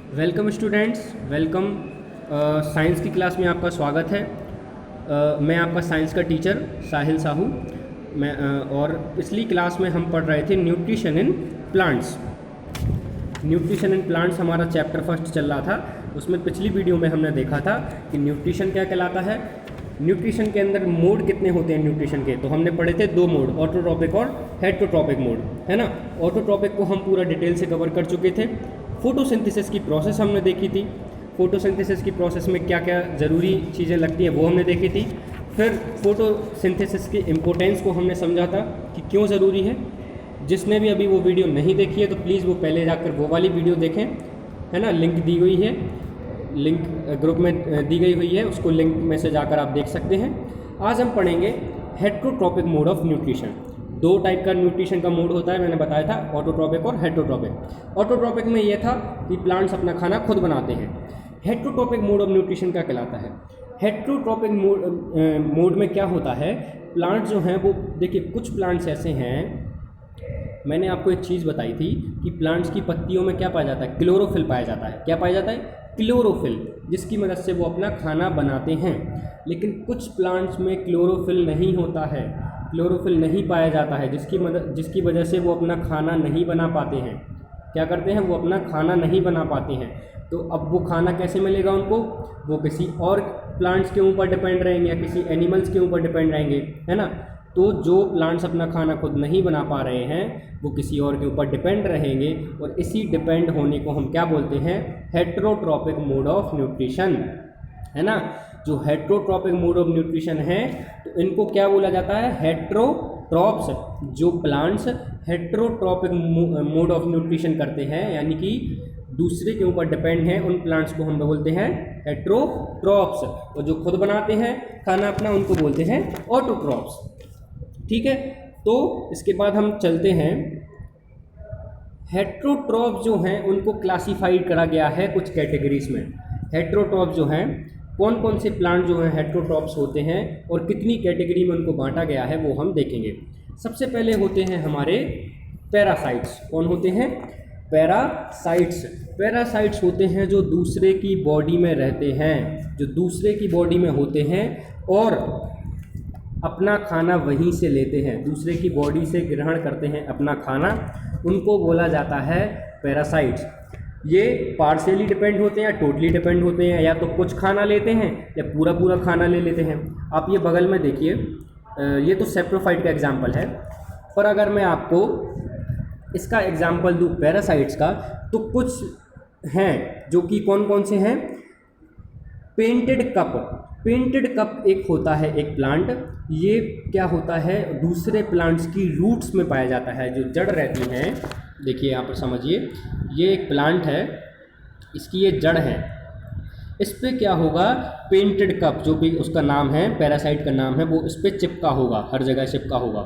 Welcome students, welcome. Science की class में आपका स्वागत है। मैं आपका साइंस का टीचर साहिल साहू। और पिछली क्लास में हम पढ़ रहे थे nutrition in plants. Nutrition in plants हमारा चैप्टर फर्स्ट चल रहा था। उसमें पिछली वीडियो में हमने देखा था कि न्यूट्रिशन क्या कहलाता है। न्यूट्रिशन के अंदर मोड कितने होते हैं न्यूट्रिशन के, तो हमने पढ़े थे दो मोड, ऑटोट्रॉपिक और हेटेरोट्रॉपिक मोड, है ना। ऑटोट्रॉपिक को हम पूरा डिटेल से कवर कर चुके थे। फोटोसिंथेसिस की प्रोसेस हमने देखी थी। फोटोसिंथेसिस की प्रोसेस में क्या क्या ज़रूरी चीज़ें लगती हैं वो हमने देखी थी। फिर फोटोसिंथेसिस की इम्पोर्टेंस को हमने समझा था कि क्यों ज़रूरी है। जिसने भी अभी वो वीडियो नहीं देखी है तो प्लीज़ वो पहले जाकर वो वाली वीडियो देखें, है ना। लिंक दी हुई है, लिंक ग्रुप में दी गई हुई है, उसको लिंक में से जाकर आप देख सकते हैं। आज हम पढ़ेंगे हेटेरोट्रॉपिक मोड ऑफ न्यूट्रिशन। दो टाइप का न्यूट्रिशन का मोड होता है, मैंने बताया था, ऑटोट्रॉपिक और हेटेरोट्रॉपिक। ऑटोट्रॉपिक में ये था कि प्लांट्स अपना खाना खुद बनाते हैं। हेटेरोट्रॉपिक मोड ऑफ न्यूट्रिशन क्या कहलाता है। हेटेरोट्रॉपिक मोड में क्या होता है, प्लांट जो हैं वो, देखिए कुछ प्लांट्स ऐसे हैं, मैंने आपको एक चीज़ बताई थी कि प्लांट्स की पत्तियों में क्या पाया जाता है, क्लोरोफिल पाया जाता है। क्या पाया जाता है, क्लोरोफिल, जिसकी मदद से वो अपना खाना बनाते हैं। लेकिन कुछ प्लांट्स में क्लोरोफिल नहीं होता है, क्लोरोफिल नहीं पाया जाता है, जिसकी वजह से वो अपना खाना नहीं बना पाते हैं। क्या करते हैं, वो अपना खाना नहीं बना पाते हैं। तो अब वो खाना कैसे मिलेगा उनको, वो किसी और प्लांट्स के ऊपर डिपेंड रहेंगे या किसी एनिमल्स के ऊपर डिपेंड रहेंगे, है ना। तो जो प्लांट्स अपना खाना खुद नहीं बना पा रहे हैं वो किसी और के ऊपर डिपेंड रहेंगे, और इसी डिपेंड होने को हम क्या बोलते हैं, हेटेरोट्रॉपिक मोड ऑफ न्यूट्रिशन, है ना। जो हेटेरोट्रॉपिक मोड ऑफ न्यूट्रिशन है तो इनको क्या बोला जाता है, हेटेरोट्रॉप्स। जो plants heterotrophic mode of nutrition करते हैं, यानी कि दूसरे के ऊपर डिपेंड हैं, उन प्लांट्स को हम बोलते हैं हेटेरोट्रॉप्स। और जो खुद बनाते हैं खाना अपना, उनको बोलते हैं ऑटोट्रॉप्स। ठीक है, तो इसके बाद हम चलते हैं। हेटेरोट्रॉप्स जो हैं उनको क्लासिफाइड करा गया है कुछ कैटेगरीज में। हेटेरोट्रॉप्स जो हैं, कौन कौन से प्लांट जो हैं हेटेरोट्रॉप्स होते हैं और कितनी कैटेगरी में उनको बांटा गया है वो हम देखेंगे। सबसे पहले होते हैं हमारे पैरासाइट्स। कौन होते हैं, पैरासाइट्स। पैरासाइट्स होते हैं जो दूसरे की बॉडी में रहते हैं, जो दूसरे की बॉडी में होते हैं और अपना खाना वहीं से लेते हैं, दूसरे की बॉडी से ग्रहण करते हैं अपना खाना, उनको बोला जाता है पैरासाइट्स। ये पार्शियली डिपेंड होते हैं या टोटली डिपेंड होते हैं, या तो कुछ खाना लेते हैं या पूरा पूरा खाना ले लेते हैं। आप ये बगल में देखिए, ये तो सेप्रोफाइट का एग्जाम्पल है, पर अगर मैं आपको इसका एग्जाम्पल दूँ पैरासाइट्स का, तो कुछ हैं जो कि कौन कौन से हैं। Painted cup. पेंटेड कप एक होता है एक प्लांट, ये क्या होता है, दूसरे प्लांट्स की रूट्स में पाया जाता है, जो जड़ रहती हैं। देखिए यहाँ पर समझिए, ये एक प्लांट है, इसकी ये जड़ है, इस पर क्या होगा, पेंटेड कप, जो भी उसका नाम है, पैरासाइट का नाम है, वो इस पर चिपका होगा, हर जगह चिपका होगा।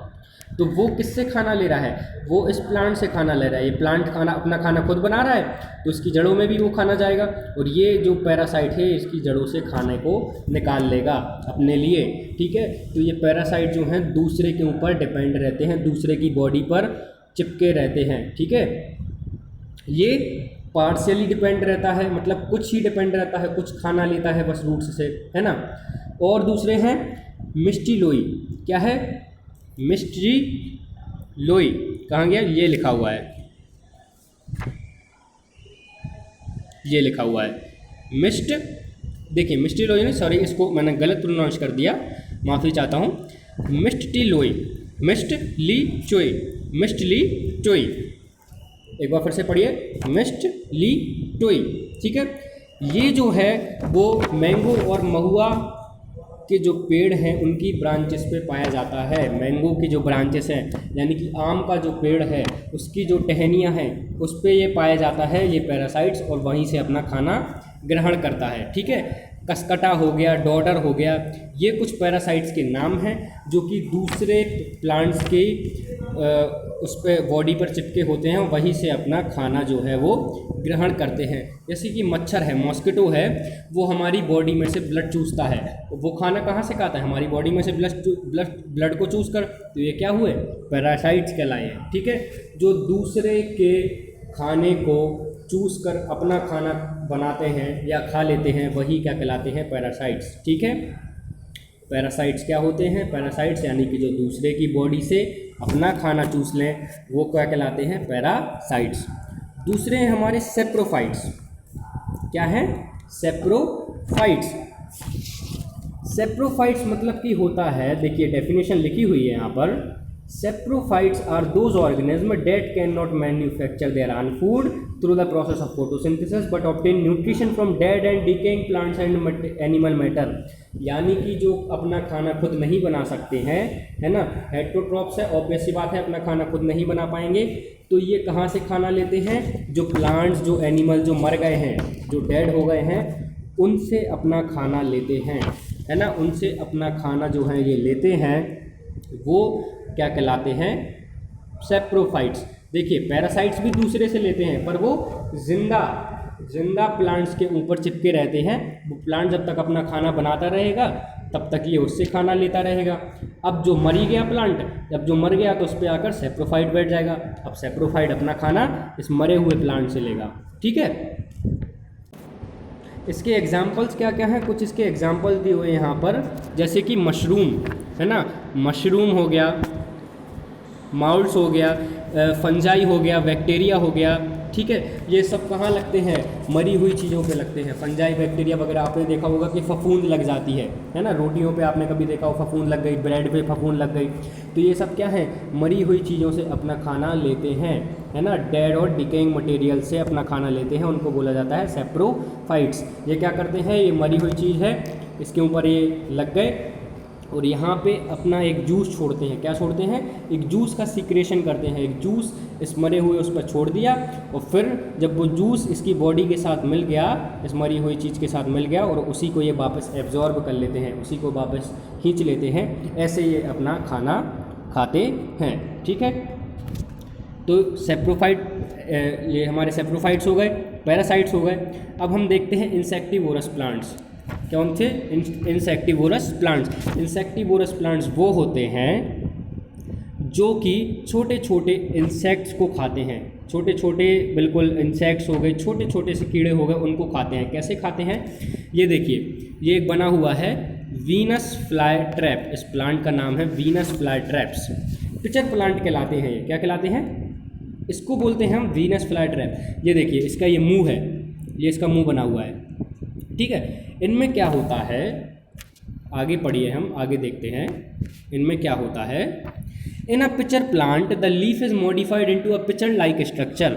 तो वो किससे खाना ले रहा है, वो इस प्लांट से खाना ले रहा है। ये प्लांट खाना, अपना खाना खुद बना रहा है, तो इसकी जड़ों में भी वो खाना जाएगा, और ये जो पैरासाइट है इसकी जड़ों से खाने को निकाल लेगा अपने लिए। ठीक है, तो ये पैरासाइट जो हैं दूसरे के ऊपर डिपेंड रहते हैं, दूसरे की बॉडी पर चिपके रहते हैं। ठीक है, ये पार्शियली डिपेंड रहता है, मतलब कुछ ही डिपेंड रहता है, कुछ खाना लेता है बस रूट्स से, है ना। और दूसरे हैं मिस्टीलोई। क्या है, मिस्टीलोई, कहाँ गया, ये लिखा हुआ है, ये लिखा हुआ है मिस्ट, देखिए मिस्टीलोई नहीं, सॉरी इसको मैंने गलत प्रोनाउंस कर दिया, माफ़ी चाहता हूँ। मिस्टीलोई, मिस्टलीचोई, मिस्टलीचोई, एक बार फिर से पढ़िए, मिस्टलीचोई। ठीक है, ये जो है वो मैंगो और महुआ के जो पेड़ हैं उनकी ब्रांचेस पे पाया जाता है। मैंगो की जो ब्रांचेस हैं, यानी कि आम का जो पेड़ है उसकी जो टहनियाँ हैं उस पे ये पाया जाता है, ये पैरासाइट्स, और वहीं से अपना खाना ग्रहण करता है। ठीक है, कसकटा हो गया, डॉडर हो गया, ये कुछ पैरासाइट्स के नाम हैं जो कि दूसरे प्लांट्स के उस पे बॉडी पर चिपके होते हैं, वहीं से अपना खाना जो है वो ग्रहण करते हैं। जैसे कि मच्छर है, मॉस्किटो है, वो हमारी बॉडी में से ब्लड चूसता है, वो खाना कहाँ से खाता है, हमारी बॉडी में से ब्लड को चूस कर, तो ये क्या हुए, पैरासाइट्स कहलाए हैं। ठीक है, जो दूसरे के खाने को चूस कर अपना खाना बनाते हैं या खा लेते हैं, वही क्या कहलाते हैं? पैरासाइट्स। ठीक है, पैरासाइट्स क्या होते हैं? पैरासाइट्स यानी कि जो दूसरे की बॉडी से अपना खाना चूस लें, वो क्या कहलाते हैं? पैरासाइट्स। दूसरे हैं हमारे सेप्रोफाइट्स। क्या है? सेप्रोफाइट्स। सेप्रोफाइट्स मतलब कि होता है, देखिए डेफिनेशन लिखी हुई है यहाँ पर, saprophytes are those organism that can not manufacture their own food through the process of photosynthesis but obtain nutrition from dead and decaying plants and animal matter. यानी कि जो अपना खाना खुद नहीं बना सकते हैं, है ना, हेटेरोट्रॉप्स है, ऑब्वियस सी बात है अपना खाना खुद नहीं बना पाएंगे, तो ये कहाँ से खाना लेते हैं? जो प्लांट्स, जो एनिमल जो मर गए हैं, जो डेड हो गए हैं, उनसे अपना खाना लेते हैं, है ना, उनसे अपना खाना जो है ये लेते हैं, वो क्या कहलाते हैं? सेप्रोफाइट्स। देखिए पैरासाइट्स भी दूसरे से लेते हैं, पर वो जिंदा प्लांट्स के ऊपर चिपके रहते हैं। वो प्लांट जब तक अपना खाना बनाता रहेगा तब तक ये उससे खाना लेता रहेगा। अब जो मरी गया प्लांट, जब जो मर गया तो उस पर आकर सेप्रोफाइट बैठ जाएगा। अब सेप्रोफाइट अपना खाना इस मरे हुए प्लांट से लेगा। ठीक है, इसके एग्जाम्पल्स क्या क्या हैं? कुछ इसके एग्जाम्पल दिए हुए यहाँ पर, जैसे कि मशरूम, है ना, मशरूम हो गया, माउल्स हो गया, फंजाई हो गया, बैक्टीरिया हो गया। ठीक है, ये सब कहाँ लगते हैं? मरी हुई चीज़ों पे लगते हैं। फंजाई बैक्टीरिया वगैरह आपने देखा होगा कि फफूंद लग जाती है ना, रोटियों पे आपने कभी देखा हो फफूंद लग गई, ब्रेड पे फफूंद लग गई, तो ये सब क्या है? मरी हुई चीज़ों से अपना खाना लेते हैं, है ना, डेड और डिकेइंग मटेरियल से अपना खाना लेते हैं, उनको बोला जाता है सेप्रोफाइट्स। ये क्या करते हैं? ये मरी हुई चीज़ है, इसके ऊपर ये लग गए और यहाँ पे अपना एक जूस छोड़ते हैं। क्या छोड़ते हैं? एक जूस का सिक्रेशन करते हैं। एक जूस इस मरे हुए उस पर छोड़ दिया और फिर जब वो जूस इसकी बॉडी के साथ मिल गया, इस मरी हुई चीज़ के साथ मिल गया, और उसी को ये वापस एब्जॉर्ब कर लेते हैं, उसी को वापस खींच लेते हैं, ऐसे ये अपना खाना खाते हैं। ठीक है, तो सेप्रोफाइट, ये हमारे सेप्रोफाइट्स हो गए, पैरासाइट्स हो गए। अब हम देखते हैं इंसेक्टिवोरस प्लांट्स। कौन थे? Insectivorous plants. इंसेक्टिवोरस प्लांट्स वो होते हैं जो कि छोटे छोटे इंसेक्ट्स को खाते हैं। छोटे छोटे बिल्कुल इंसेक्ट्स हो गए, छोटे छोटे से कीड़े हो गए, उनको खाते हैं। कैसे खाते हैं? ये देखिए, ये एक बना हुआ है वीनस फ्लाई ट्रैप। इस प्लांट का नाम है Venus fly traps. Pitcher plant कहलाते हैं। ये क्या कहलाते हैं? इसको बोलते हैं हम वीनस फ्लाई ट्रैप। ये देखिए, इसका ये मुंह है, ये इसका मुंह बना हुआ है। ठीक है, इनमें क्या होता है? आगे पढ़िए, हम आगे देखते हैं इनमें क्या होता है। In a pitcher plant the leaf is modified into a pitcher like structure.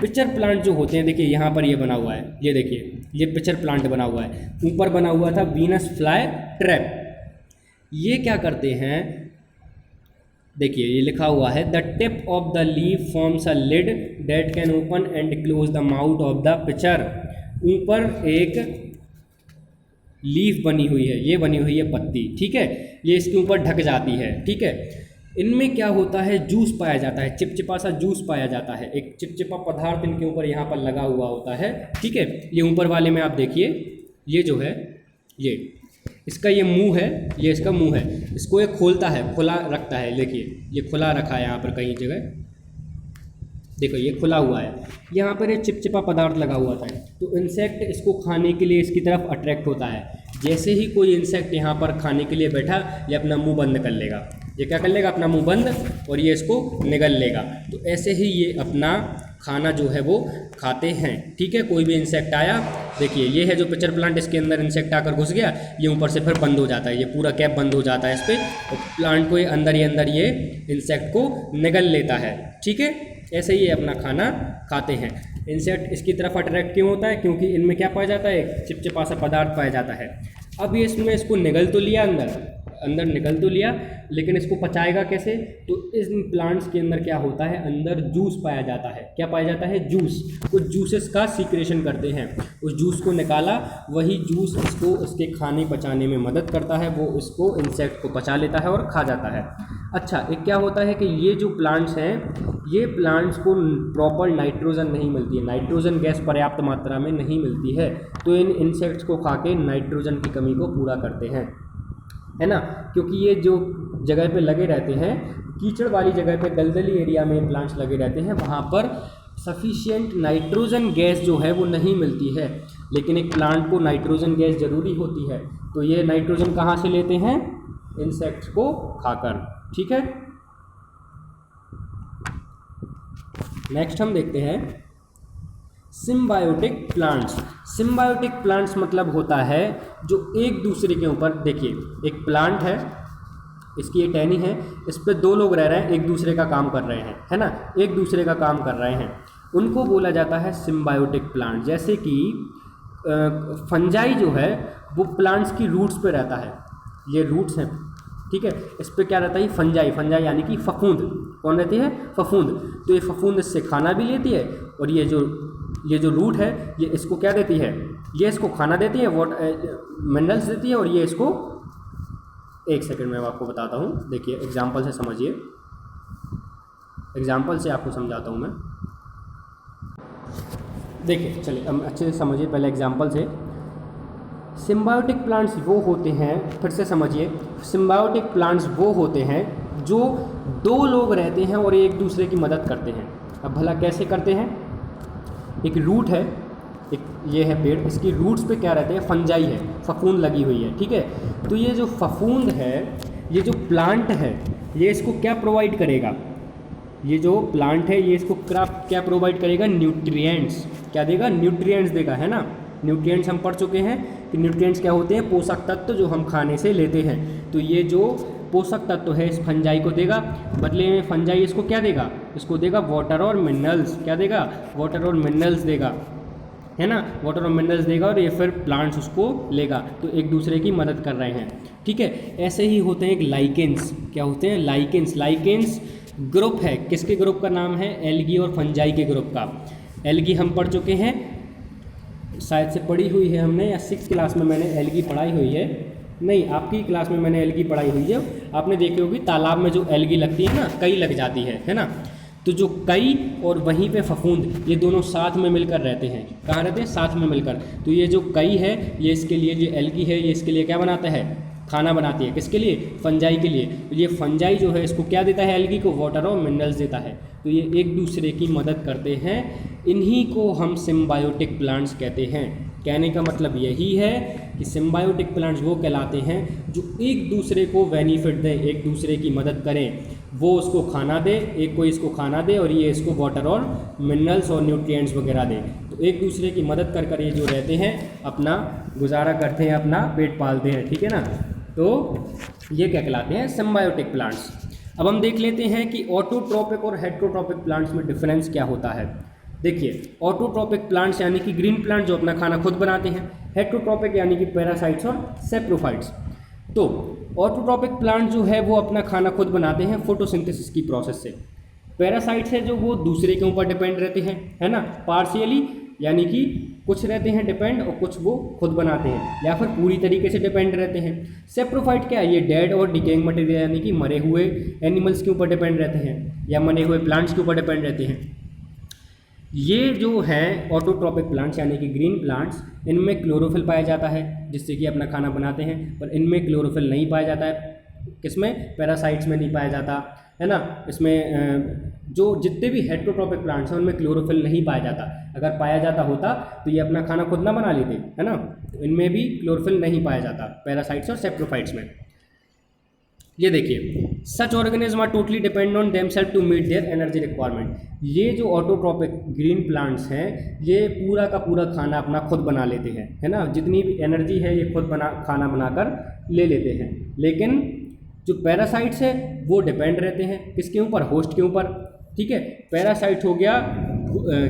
Pitcher plant जो होते हैं, देखिए यहाँ पर ये बना हुआ है, ये देखिए ये पिचर प्लांट बना हुआ है, ऊपर बना हुआ था वीनस फ्लाई ट्रैप। ये क्या करते हैं? देखिए ये लिखा हुआ है, the tip of the leaf forms a lid that can open and close the mouth of the pitcher. ऊपर एक लीफ बनी हुई है, ये बनी हुई है पत्ती, ठीक है, ये इसके ऊपर ढक जाती है। ठीक है, इनमें क्या होता है? जूस पाया जाता है, चिपचिपा सा जूस पाया जाता है। एक चिपचिपा पदार्थ इनके ऊपर यहाँ पर लगा हुआ होता है। ठीक है, ये ऊपर वाले में आप देखिए, ये जो है, ये इसका ये मुंह है, ये इसका मुंह है, इसको ये खोलता है, खुला रखता है। देखिए ये खुला रखा है यहाँ पर कई जगह, देखो ये खुला हुआ है, यहाँ पर ये चिपचिपा पदार्थ लगा हुआ था। तो इंसेक्ट इसको खाने के लिए इसकी तरफ अट्रैक्ट होता है। जैसे ही कोई इंसेक्ट यहाँ पर खाने के लिए बैठा, ये अपना मुंह बंद कर लेगा। ये क्या कर लेगा? अपना मुंह बंद, और ये इसको निगल लेगा। तो ऐसे ही ये अपना खाना जो है वो खाते हैं। ठीक है, कोई भी इंसेक्ट आया, देखिए ये है जो पिचर प्लांट, इसके अंदर इंसेक्ट आकर घुस गया, ये ऊपर से फिर बंद हो जाता है, ये पूरा कैप बंद हो जाता है इस पर, और प्लांट को ये अंदर ये इंसेक्ट को निगल लेता है। ठीक है, ऐसे ही ये अपना खाना खाते हैं। इंसेक्ट इसकी तरफ अट्रैक्ट क्यों होता है? क्योंकि इनमें क्या पाया जाता है? चिपचिपा सा पदार्थ पाया जाता है। अब ये इसमें इसको निगल तो लिया, अंदर निकल तो लिया, लेकिन इसको पचाएगा कैसे? तो इस प्लांट्स के अंदर क्या होता है? अंदर जूस पाया जाता है। क्या पाया जाता है? जूस। कुछ जूसेस का सीक्रेशन करते हैं, उस जूस को निकाला, वही जूस इसको इसके खाने पचाने में मदद करता है, वो इसको इंसेक्ट को पचा लेता है और खा जाता है। अच्छा, एक क्या होता है कि ये जो प्लांट्स हैं, ये प्लांट्स को प्रॉपर नाइट्रोजन नहीं मिलती है, नाइट्रोजन गैस पर्याप्त मात्रा में नहीं मिलती है, तो इन इंसेक्ट्स को खा के नाइट्रोजन की कमी को पूरा करते हैं, है ना। क्योंकि ये जो जगह पे लगे रहते हैं, कीचड़ वाली जगह पे, दलदली एरिया में प्लांट्स लगे रहते हैं, वहाँ पर सफिशिएंट नाइट्रोजन गैस जो है वो नहीं मिलती है, लेकिन एक प्लांट को नाइट्रोजन गैस ज़रूरी होती है। तो ये नाइट्रोजन कहाँ से लेते हैं? इंसेक्ट्स को खाकर। ठीक है, नेक्स्ट हम देखते हैं सिम्बायोटिक प्लांट्स। सिम्बायोटिक प्लांट्स मतलब होता है जो एक दूसरे के ऊपर, देखिए एक प्लांट है, इसकी ये टहनी है, इस पर दो लोग रह रहे हैं, एक दूसरे का काम कर रहे हैं, है ना, एक दूसरे का काम कर रहे हैं, उनको बोला जाता है सिम्बायोटिक प्लांट। जैसे कि फंजाई जो है वो प्लांट्स की रूट्स पे रहता है, ये रूट्स हैं, ठीक है, इस पे क्या रहता है? फंजाई, फंजाई यानी कि फफूंद। कौन रहती है? फफूंद। तो ये फफूंद इससे खाना भी लेती है, और ये जो रूट है ये इसको क्या देती है? ये इसको खाना देती है, मिनरल्स देती है, और ये इसको, एक सेकंड में आपको बताता हूँ, देखिए एग्जाम्पल से समझिए, एग्जाम्पल से आपको समझाता हूँ मैं। देखिए चलिए हम अच्छे से समझिए पहले एग्जाम्पल से। सिम्बायोटिक प्लांट्स वो होते हैं, फिर से समझिए, सिम्बायोटिक प्लांट्स वो होते हैं जो दो लोग रहते हैं और एक दूसरे की मदद करते हैं। अब भला कैसे करते हैं? एक रूट है, एक ये है पेड़, इसकी रूट्स पे क्या रहते हैं? फंजाई है, फफूंद लगी हुई है, ठीक है। तो ये जो फफूंद है, ये जो प्लांट है, ये इसको क्या प्रोवाइड करेगा? ये जो प्लांट है ये इसको क्या प्रोवाइड करेगा? न्यूट्रिएंट्स। क्या देगा? न्यूट्रिएंट्स देगा, है ना। न्यूट्रिएंट्स हम पढ़ चुके हैं कि न्यूट्रिएंट्स क्या होते हैं? पोषक तत्व जो हम खाने से लेते हैं। तो ये जो पोषक तत्व है इस फंजाई को देगा, बदले में फंजाई इसको क्या देगा? इसको देगा वाटर और मिनरल्स। क्या देगा? वाटर और मिनरल्स देगा, है ना, वाटर और मिनरल्स देगा, और ये फिर प्लांट्स उसको लेगा। तो एक दूसरे की मदद कर रहे हैं, ठीक है। ऐसे ही होते हैं एक लाइकेंस। क्या होते हैं? लाइकेंस। लाइकेंस ग्रुप है, किसके ग्रुप का नाम है? एल्गी और फंजाई के ग्रुप का। एल्गी हम पढ़ चुके हैं, शायद से पढ़ी हुई है हमने, या 6th क्लास में मैंने एल्गी पढ़ाई हुई है, नहीं आपकी क्लास में मैंने एल्गी पढ़ाई हुई है। आपने देखी होगी तालाब में जो एल्गी लगती है ना, कई लग जाती है ना। तो जो कई और वहीं पे फफूंद, ये दोनों साथ में मिलकर रहते हैं। कहाँ रहते हैं? साथ में मिलकर। तो ये जो कई है ये इसके लिए, जो एल्गी है ये इसके लिए क्या बनाता है? खाना बनाती है। किसके लिए? फंजाई के लिए। तो ये फंजाई जो है इसको क्या देता है? एल्गी को वाटर और मिनरल्स देता है। तो ये एक दूसरे की मदद करते हैं, इन्हीं को हम सिम्बायोटिक प्लांट्स कहते हैं। कहने का मतलब यही है कि सिम्बायोटिक प्लांट्स वो कहलाते हैं जो एक दूसरे को बेनिफिट दें, एक दूसरे की मदद करें। वो उसको खाना दे, एक कोई इसको खाना दे, और ये इसको वाटर और मिनरल्स और न्यूट्रिएंट्स वगैरह दे। तो एक दूसरे की मदद कर कर ये जो रहते हैं अपना गुजारा करते हैं, अपना पेट पालते हैं, ठीक है ना। तो ये क्या कहलाते हैं? Symbiotic plants. अब हम देख लेते हैं कि ऑटोट्रोपिक और हेट्रोट्रोपिक प्लांट्स में डिफरेंस क्या होता है। देखिए, ऑटोट्रोपिक प्लांट्स यानी कि ग्रीन प्लांट जो अपना खाना खुद बनाते हैं, हेट्रोट्रोपिक यानी कि पैरासाइट्स और सेप्रोफाइट्स। तो ऑटोट्रोपिक प्लांट जो है वो अपना खाना खुद बनाते हैं फोटोसिंथेसिस की प्रोसेस से। पैरासाइट्स है जो वो दूसरे के ऊपर डिपेंड रहते हैं, है ना, पार्शियली, यानी कि कुछ रहते हैं डिपेंड और कुछ वो खुद बनाते हैं, या फिर पूरी तरीके से डिपेंड रहते हैं। सेप्रोफाइट क्या है? ये डेड और डिकेइंग मटेरियल यानी कि मरे हुए एनिमल्स के ऊपर डिपेंड रहते हैं, या मरे हुए प्लांट्स के ऊपर डिपेंड रहते हैं। ये जो हैं ऑटोट्रोपिक प्लांट्स यानी कि ग्रीन प्लांट्स, इनमें क्लोरोफिल पाया जाता है जिससे कि अपना खाना बनाते हैं, पर इनमें क्लोरोफिल नहीं पाया जाता है। किसमें? पैरासाइट्स में नहीं पाया जाता, है ना। इसमें जो जितने भी हेट्रोट्रोपिक प्लांट्स हैं उनमें क्लोरोफिल नहीं पाया जाता। अगर पाया जाता होता तो ये अपना खाना खुद ना बना लेते, है ना। तो इनमें भी क्लोरोफिल नहीं पाया जाता, पैरासाइट्स और सेप्रोफाइट्स में। ये देखिए, such organism are totally depend on themselves to meet their energy requirement. ये जो ऑटोट्रोपिक ग्रीन प्लांट्स हैं ये पूरा का पूरा खाना अपना खुद बना लेते हैं, है ना। जितनी भी एनर्जी है ये खुद खाना बनाकर ले लेते हैं। लेकिन जो पैरासाइट्स है वो डिपेंड रहते हैं किसके ऊपर? होस्ट के ऊपर, ठीक है। पैरासाइट हो गया,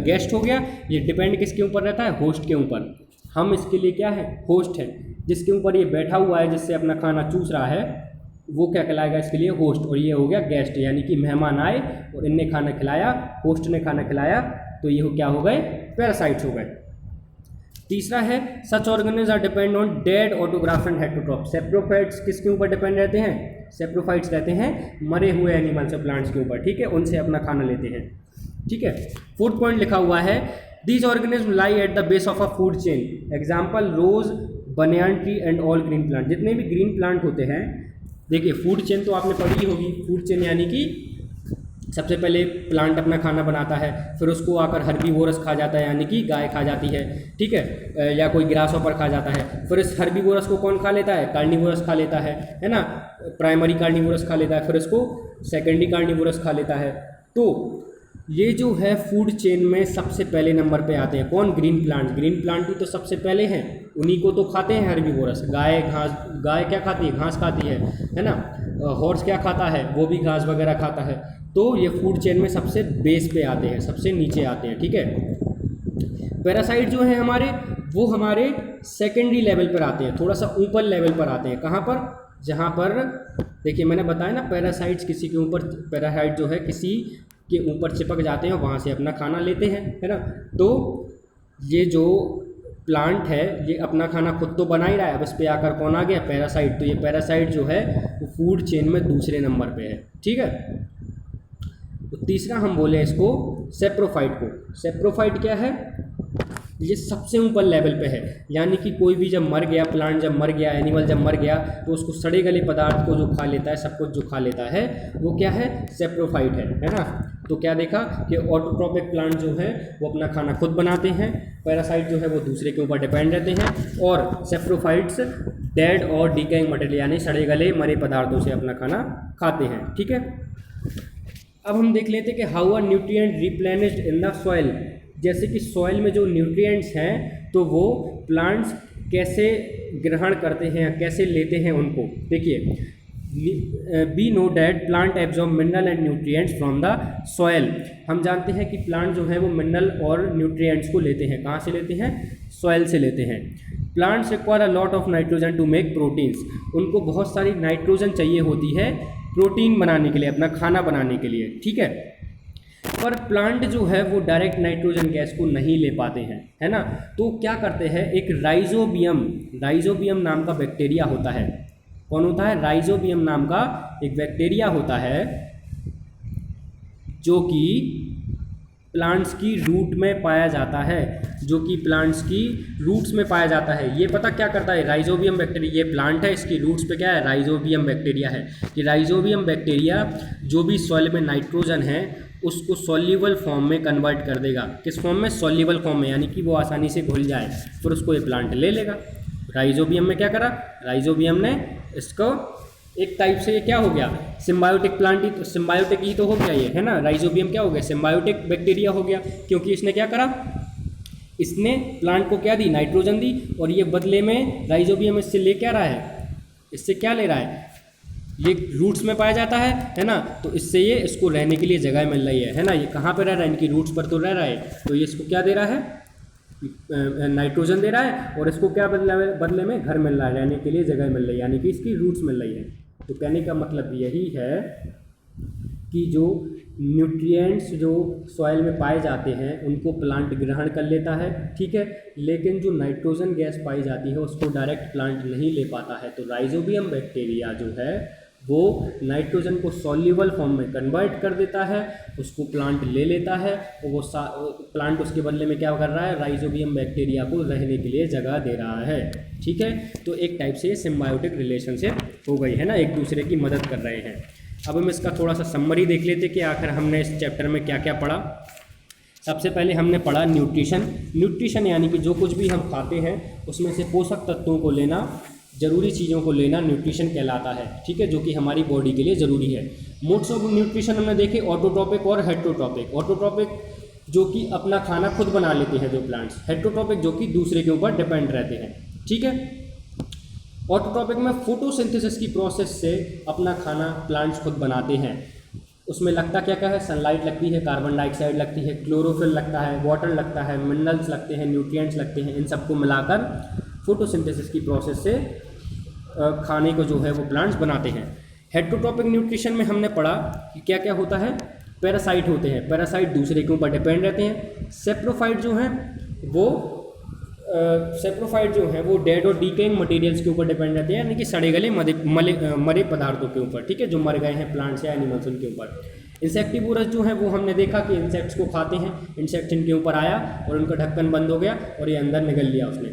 गेस्ट हो गया, ये डिपेंड किसके ऊपर रहता है? होस्ट के ऊपर। हम इसके लिए क्या है? होस्ट है। जिसके ऊपर ये बैठा हुआ है, जिससे अपना खाना चूस रहा है, वो क्या कहलाएगा इसके लिए? होस्ट। और ये हो गया गेस्ट, यानी कि मेहमान आए और इनने खाना खिलाया, होस्ट ने खाना खिलाया, तो ये क्या हो गए? पैरासाइट्स हो गए। तीसरा है such organism are depend on dead autotroph and heterotroph. Saprophytes किसके ऊपर डिपेंड रहते हैं? सेप्रोफाइट्स रहते हैं मरे हुए एनिमल्स और प्लांट्स के ऊपर, ठीक है, उनसे अपना खाना लेते हैं, ठीक है। 4th पॉइंट लिखा हुआ है, these organism lie at the base of a food chain. Example rose, banyan tree and all green plant. जितने भी ग्रीन प्लांट होते हैं, देखिए फूड चेन तो आपने पढ़ी होगी। फूड चेन यानी कि सबसे पहले प्लांट अपना खाना बनाता है, फिर उसको आकर हर्बीवोरस खा जाता है, यानी कि गाय खा जाती है, ठीक है, या कोई ग्रासहॉपर खा जाता है। फिर इस हर्बीवोरस को कौन खा लेता है? कार्निवोरस खा लेता है ना, प्राइमरी कार्निवोरस खा लेता है, फिर इसको सेकेंडरी कार्निवोरस खा लेता है। तो ये जो है फूड चेन में सबसे पहले नंबर पे आते हैं कौन? Green plant. ग्रीन प्लांट ही तो सबसे पहले हैं, उन्हीं को तो खाते हैं हर्बीवोरस। गाय क्या खाती है? घास खाती है ना। हॉर्स क्या खाता है? वो भी घास वगैरह खाता है। तो ये फूड चेन में सबसे बेस पे आते हैं, सबसे नीचे आते हैं, ठीक है। पैरासाइट जो है हमारे, वो हमारे सेकेंडरी लेवल पर आते हैं, थोड़ा सा ऊपर लेवल पर आते हैं। कहाँ पर? जहाँ पर देखिए मैंने बताया ना, पैरासाइट्स किसी के ऊपर, पैरासाइट जो है किसी के ऊपर चिपक जाते हैं और वहाँ से अपना खाना लेते हैं, है ना। तो ये जो प्लांट है ये अपना खाना खुद तो बना ही रहा है, अब इस पे आकर कौन आ गया? पैरासाइट। तो ये पैरासाइट जो है वो फूड चेन में दूसरे नंबर पे है, ठीक है। तो तीसरा हम बोले इसको सेप्रोफाइट को। सेप्रोफाइट क्या है? ये सबसे ऊपर लेवल पे है, यानी कि कोई भी जब मर गया, प्लांट जब मर गया, एनिमल जब मर गया, तो उसको सड़े गले पदार्थ को जो खा लेता है, सब कुछ जो खा लेता है, वो क्या है? सेप्रोफाइट है ना। तो क्या देखा कि ऑटोट्रॉपिक प्लांट जो है वो अपना खाना खुद बनाते हैं, पैरासाइट जो है वो दूसरे के ऊपर डिपेंड रहते हैं, और सेप्रोफाइट्स डेड और डिकेइंग मटेरियल यानी सड़े गले मरे पदार्थों से अपना खाना खाते हैं, ठीक है। अब हम देख लेते हैं कि how are nutrient replenished in the soil. जैसे कि सॉइल में जो न्यूट्रिएंट्स हैं तो वो प्लांट्स कैसे ग्रहण करते हैं, कैसे लेते हैं उनको। देखिए, we know that plant absorb mineral and nutrients from the soil. हम जानते हैं कि प्लांट जो है वो मिनरल और न्यूट्रिएंट्स को लेते हैं, कहाँ से लेते हैं? सॉइल से लेते हैं। Plants require a lot of nitrogen to make proteins. उनको बहुत सारी नाइट्रोजन चाहिए होती है प्रोटीन बनाने के लिए, अपना खाना बनाने के लिए, ठीक है। पर प्लांट जो है वो डायरेक्ट नाइट्रोजन गैस को नहीं ले पाते हैं, है ना। तो क्या करते हैं? एक राइजोबियम नाम का बैक्टीरिया होता है। कौन होता है? राइजोबियम नाम का एक बैक्टीरिया होता है जो कि प्लांट्स की रूट में पाया जाता है, जो कि प्लांट्स की रूट्स में पाया जाता है। ये पता क्या करता है? राइजोबियम बैक्टीरिया, ये प्लांट है, इसकी रूट्स पे क्या है? राइजोबियम बैक्टीरिया है। कि राइजोबियम बैक्टीरिया जो भी सॉइल में नाइट्रोजन है उसको सॉल्युबल फॉर्म में कन्वर्ट कर देगा। किस फॉर्म में? सॉल्युबल फॉर्म में, यानी कि वो आसानी से घुल जाए, फिर उसको ये प्लांट ले लेगा। राइजोबियम में क्या करा? राइजोबियम ने इसको एक टाइप से ये क्या हो गया? सिम्बायोटिक प्लांट ही, सिम्बायोटिक ही तो हो गया ये, है ना। राइजोबियम क्या हो गया? सिम्बायोटिक बैक्टीरिया हो गया, क्योंकि इसने क्या करा? इसने प्लांट को क्या दी? नाइट्रोजन दी, और ये बदले में राइजोबियम इससे ले क्या रहा है? इससे क्या ले रहा है? ये रूट्स में पाया जाता है ना। तो इससे ये इसको रहने के लिए जगह मिल रही है ना। ये कहाँ पर रह रहा है? इनकी रूट्स पर तो रह रहा है। तो ये इसको क्या दे रहा है? नाइट्रोजन दे रहा है, और इसको क्या बदले में? घर मिल रहा है, रहने के लिए जगह मिल रही है, यानी कि इसकी रूट्स मिल रही है। तो कहने का मतलब यही है कि जो न्यूट्रिएंट्स जो सॉइल में पाए जाते हैं उनको प्लांट ग्रहण कर लेता है, ठीक है। लेकिन जो नाइट्रोजन गैस पाई जाती है उसको डायरेक्ट प्लांट नहीं ले पाता है। तो राइजोबियम बैक्टीरिया जो है वो नाइट्रोजन को सॉल्युबल फॉर्म में कन्वर्ट कर देता है, उसको प्लांट ले लेता है, और वो प्लांट उसके बदले में क्या कर रहा है? राइजोबियम बैक्टीरिया को रहने के लिए जगह दे रहा है, ठीक है। तो एक टाइप से ये सिम्बायोटिक रिलेशनशिप हो गई है ना, एक दूसरे की मदद कर रहे हैं। अब हम इसका थोड़ा सा समरी देख लेते कि आखिर हमने इस चैप्टर में क्या क्या पढ़ा। सबसे पहले हमने पढ़ा न्यूट्रिशन यानी कि जो कुछ भी हम खाते हैं उसमें से पोषक तत्वों को लेना, ज़रूरी चीज़ों को लेना न्यूट्रिशन कहलाता है, ठीक है, जो कि हमारी बॉडी के लिए ज़रूरी है। मोड्स ऑफ न्यूट्रिशन हमने देखे ऑटोट्रॉपिक और हेट्रोट्रॉपिक। ऑटोट्रॉपिक जो कि अपना खाना खुद बना लेते हैं जो प्लांट्स, हेट्रोट्रॉपिक जो कि दूसरे के ऊपर डिपेंड रहते हैं, ठीक है। ऑटोट्रॉपिक में फोटोसिंथेसिस की प्रोसेस से अपना खाना प्लांट्स खुद बनाते हैं। उसमें लगता क्या क्या है? सनलाइट लगती है, कार्बन डाइऑक्साइड लगती है, क्लोरोफिल लगता है, वाटर लगता है, मिनरल्स लगते हैं, न्यूट्रिएंट्स लगते हैं। इन सबको मिलाकर फोटोसिंथेसिस की प्रोसेस से खाने को जो है वो प्लांट्स बनाते हैं। हेट्रोट्रॉपिक न्यूट्रिशन में हमने पढ़ा कि क्या क्या होता है? पैरासाइट होते हैं, पैरासाइट दूसरे के ऊपर डिपेंड रहते हैं। सेप्रोफाइट जो हैं वो डेड और डिकेइंग मटेरियल्स के ऊपर डिपेंड रहते हैं, यानी कि सड़े गले मरे पदार्थों के ऊपर, ठीक है, जो मर गए हैं प्लांट्स या एनिमल्स उनके ऊपर। इंसेक्टिवोरस जो है वो हमने देखा कि इंसेक्ट्स को खाते हैं, इंसेक्ट इनके ऊपर आया और उनका ढक्कन बंद हो गया और ये अंदर निगल लिया उसने।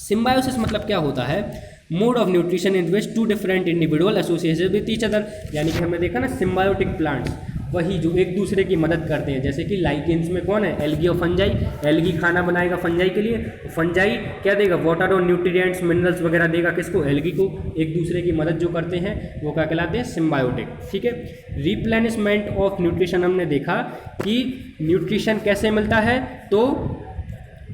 सिम्बायोसिस मतलब क्या होता है? Mode of nutrition in which two different individual associated with each other, यानी कि हमने देखा ना सिम्बायोटिक प्लांट्स, वही जो एक दूसरे की मदद करते हैं। जैसे कि लाइकेंस में कौन है, एल्गी और फंजाई। एल्गी खाना बनाएगा फंजाई के लिए, फंजाई क्या देगा, वाटर और न्यूट्रिएंट्स मिनरल्स वगैरह देगा किसको, एल्गी को। एक दूसरे की मदद जो करते हैं वो क्या कहलाते हैं, सिम्बायोटिक। ठीक है। रिप्लेनिशमेंट ऑफ न्यूट्रिशन, हमने देखा कि न्यूट्रिशन कैसे मिलता है, तो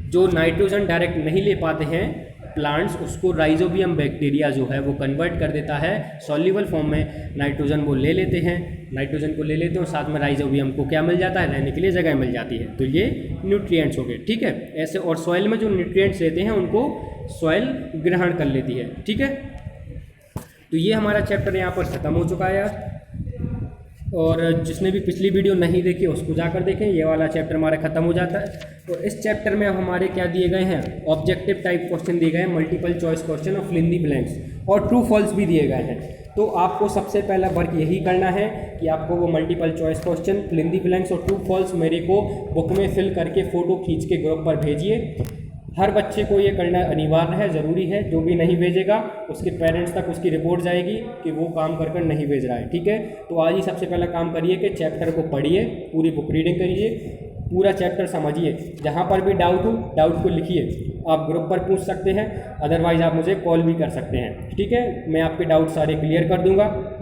जो नाइट्रोजन डायरेक्ट नहीं ले पाते हैं प्लांट्स, उसको राइजोबियम बैक्टीरिया जो है वो कन्वर्ट कर देता है सॉल्युबल फॉर्म में। नाइट्रोजन वो ले लेते हैं, नाइट्रोजन को ले लेते हैं और साथ में राइजोबियम को क्या मिल जाता है, रहने के लिए जगह मिल जाती है। तो ये न्यूट्रिएंट्स हो गए। ठीक है। ऐसे और सॉइल में जो न्यूट्रिएंट्स रहते हैं उनको सॉइल ग्रहण कर लेती है। ठीक है। तो ये हमारा चैप्टर यहाँ पर ख़त्म हो चुका है यार, और जिसने भी पिछली वीडियो नहीं देखी उसको जाकर देखें। ये वाला चैप्टर हमारा खत्म हो जाता है। और इस चैप्टर में अब हमारे क्या दिए गए हैं, ऑब्जेक्टिव टाइप क्वेश्चन दिए गए हैं, मल्टीपल चॉइस क्वेश्चन और फिल इन द ब्लैंक्स, और ट्रू फॉल्स भी दिए गए हैं। तो आपको सबसे पहला वर्क यही करना है कि आपको वो multiple choice question, fill in the blanks और ट्रू फॉल्स मेरे को बुक में फिल करके फ़ोटो खींच के ग्रुप पर भेजिए। हर बच्चे को ये करना अनिवार्य है, ज़रूरी है। जो भी नहीं भेजेगा उसके पेरेंट्स तक उसकी रिपोर्ट जाएगी कि वो काम कर कर नहीं भेज रहा है। ठीक है। तो आज ही सबसे पहला काम करिए कि चैप्टर को पढ़िए, पूरी बुक रीडिंग करिए, पूरा चैप्टर समझिए। जहाँ पर भी डाउट हो, डाउट को लिखिए। आप ग्रुप पर पूछ सकते हैं, अदरवाइज़ आप मुझे कॉल भी कर सकते हैं। ठीक है। मैं आपके डाउट सारे क्लियर कर दूँगा।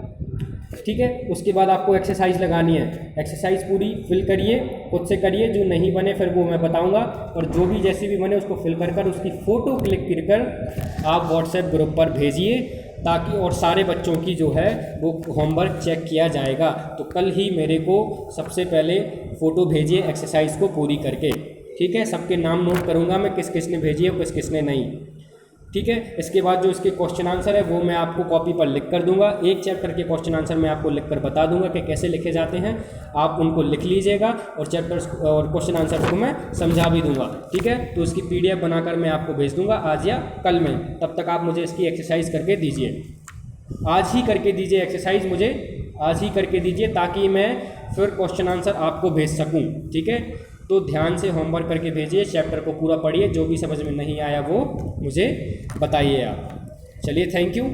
ठीक है। उसके बाद आपको एक्सरसाइज लगानी है। एक्सरसाइज पूरी फिल करिए, खुद से करिए। जो नहीं बने फिर वो मैं बताऊंगा, और जो भी जैसी भी बने उसको फिल कर कर उसकी फ़ोटो क्लिक कर आप व्हाट्सएप ग्रुप पर भेजिए, ताकि और सारे बच्चों की जो है वो होमवर्क चेक किया जाएगा। तो कल ही मेरे को सबसे पहले फ़ोटो भेजिए एक्सरसाइज को पूरी करके। ठीक है। सबके नाम नोट करूँगा मैं, किस किस ने भेजी है, किस किस ने नहीं। ठीक है। इसके बाद जो इसके क्वेश्चन आंसर है वो मैं आपको कॉपी पर लिख कर दूंगा। एक चैप्टर के क्वेश्चन आंसर मैं आपको लिख कर बता दूंगा कि कैसे लिखे जाते हैं। आप उनको लिख लीजिएगा और चैप्टर्स और क्वेश्चन आंसर को मैं समझा भी दूंगा। ठीक है। तो इसकी PDF बनाकर मैं आपको भेज दूंगा आज या कल में। तब तक आप मुझे इसकी एक्सरसाइज करके दीजिए, आज ही करके दीजिए एक्सरसाइज, मुझे आज ही करके दीजिए, ताकि मैं फिर क्वेश्चन आंसर आपको भेज सकूँ। ठीक है। तो ध्यान से होमवर्क करके भेजिए, चैप्टर को पूरा पढ़िए, जो भी समझ में नहीं आया वो मुझे बताइए आप। चलिए, थैंक यू।